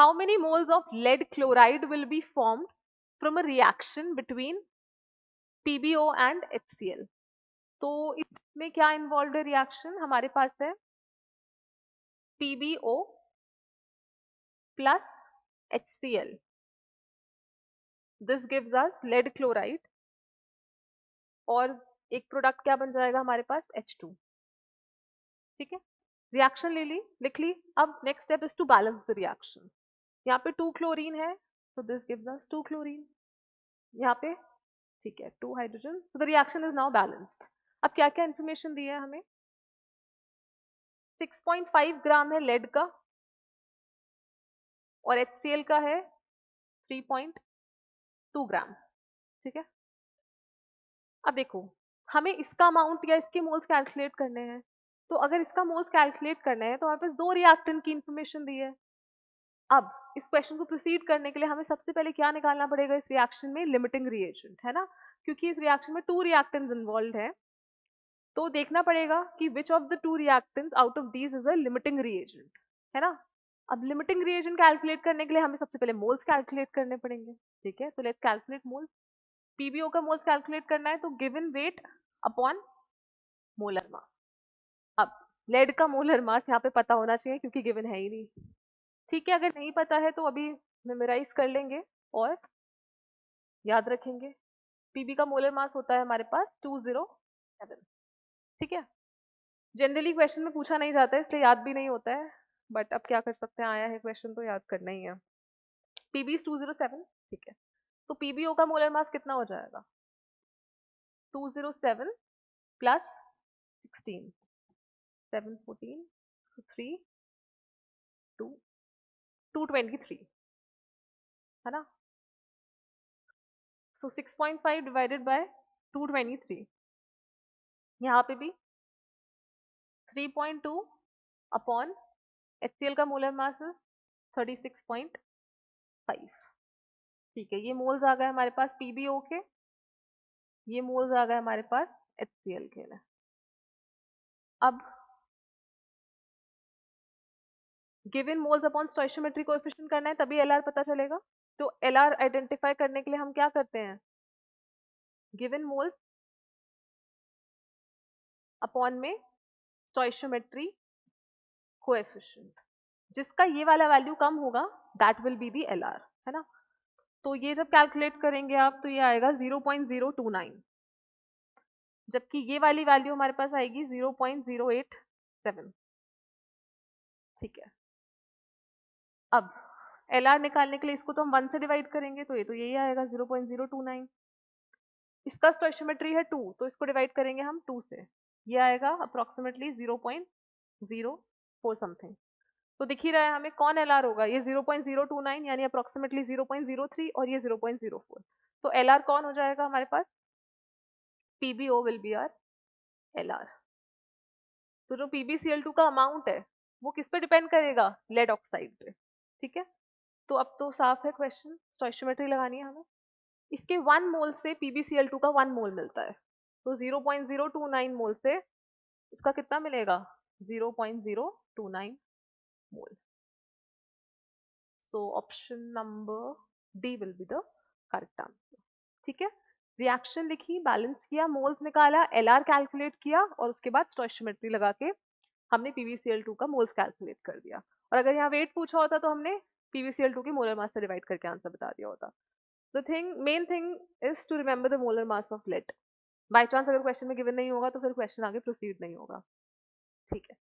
how many moles of lead chloride will be formed from a reaction between PbO and HCl? तो इसमें क्या involve है reaction? हमारे पास है PbO plus HCl. This gives us lead chloride. और एक product क्या बन जाएगा हमारे पास? H2. ठीक है, रिएक्शन ले ली, लिख ली. अब next step is to balance the reaction. यहाँ पे 2 क्लोरीन है, so this gives us 2 chlorine. यहाँ पे ठीक है 2 hydrogen. so the reaction is now balanced. अब क्या क्या इंफॉर्मेशन दी है हमें? 6.5 ग्राम है लेड का और HCl का है 3.2 ग्राम. ठीक है, अब देखो हमें इसका अमाउंट या इसके मोल्स कैलकुलेट करने हैं. तो अगर इसका मोल्स कैलकुलेट करने हैं तो हमारे पास 2 रिएक्टेंट की इंफॉर्मेशन दी है. अब इस क्वेश्चन को प्रोसीड करने के लिए हमें सबसे पहले क्या निकालना पड़ेगा इस रिएक्शन में? लिमिटिंग रिएजेंट, है ना, क्योंकि इस रिएक्शन में 2 रिएक्टेंट्स इन्वॉल्व है. तो देखना पड़ेगा कि which of the 2 reactants out of these is a limiting reagent, है ना. अब लिमिटिंग रिएजेंट कैलकुलेट करने के लिए हमें सबसे पहले मोल्स कैलकुलेट करने पड़ेंगे. ठीक है, तो लेट्स कैलकुलेट मोल्स. पीबीओ का मोल्स कैलकुलेट करना है तो given weight upon molar mass. अब लेड का मोलर मास यहाँ पे पता होना चाहिए क्योंकि गिवन है ही नहीं. ठीक है, अगर नहीं पता है तो अभी मेमोराइज कर लेंगे और याद रखेंगे. पीबी का मोलर मास होता है हमारे पास 207. ठीक है, जनरली क्वेश्चन में पूछा नहीं जाता है इसलिए याद भी नहीं होता है, बट अब क्या कर सकते हैं, आया है क्वेश्चन तो याद करना ही है. PB is 207. ठीक है, तो पीबीओ का मोलर मास कितना हो जाएगा? 207 प्लस 16, 7 14 3 2 223, है ना. सो 6.5 डिवाइडेड बाय 223. यहाँ पे भी 3.2 अपॉन HCl का मोलर मास 36.5. ठीक है, ये मोल्स आ गए हमारे पास PbO के, ये मोल्स आ गए हमारे पास HCl के लिए. अब given moles upon stoichiometry coefficient करना है तभी LR पता चलेगा. तो LR आइडेंटिफाई करने के लिए हम क्या करते हैं? गिवन मोल्स अपॉन में स्टोइचियोमेट्री कोएफिशिएंट, जिसका ये वाला वैल्यू कम होगा that will be the LR, है ना. तो ये जब कैलकुलेट करेंगे आप तो ये आएगा 0.029, जबकि ये वाली वैल्यू हमारे पास आएगी 0.087. ठीक है, अब LR निकालने के लिए इसको तो हम 1 से डिवाइड करेंगे तो ये तो यही आएगा 0.029. इसका स्टोइचियोमेट्री है 2 तो इसको डिवाइड करेंगे हम 2 से, ये आएगा अप्रोक्सीमेटली 0.04 समथिंग. तो दिख ही रहा है हमें कौन LR होगा, ये 0.029 यानी अप्रोक्सीमेटली 0.03 और ये 0.04. तो LR कौन हो जाएगा हमारे पास? PbO will be are LR. तो जो PbCl2 का अमाउंट है वो किस पे डिपेंड करेगा? लेड ऑक्साइड पे. ठीक है, तो अब तो साफ है क्वेश्चन, स्टोइचियोमेट्री लगानी है हमें. इसके 1 मोल से PbCl2 का 1 मोल मिलता है, तो 0.029 मोल से इसका कितना मिलेगा? 0.029 mole. So option number D will be the correct answer. ठीक है, रिएक्शन लिखी, बैलेंस किया, मोल्स निकाला, LR कैलकुलेट किया और उसके बाद स्टोइचियोमेट्री लगा के हमने PbCl2 का मोल्स कैलकुलेट कर दिया. और अगर यहाँ वेट पूछा होता तो हमने PbCl2 के मोलर मास से डिवाइड करके आंसर बता दिया होता. The thing, main thing is to remember the molar mass of lead. By chance अगर क्वेश्चन में गिवन नहीं होगा तो फिर क्वेश्चन आगे प्रोसीड नहीं होगा. ठीक है.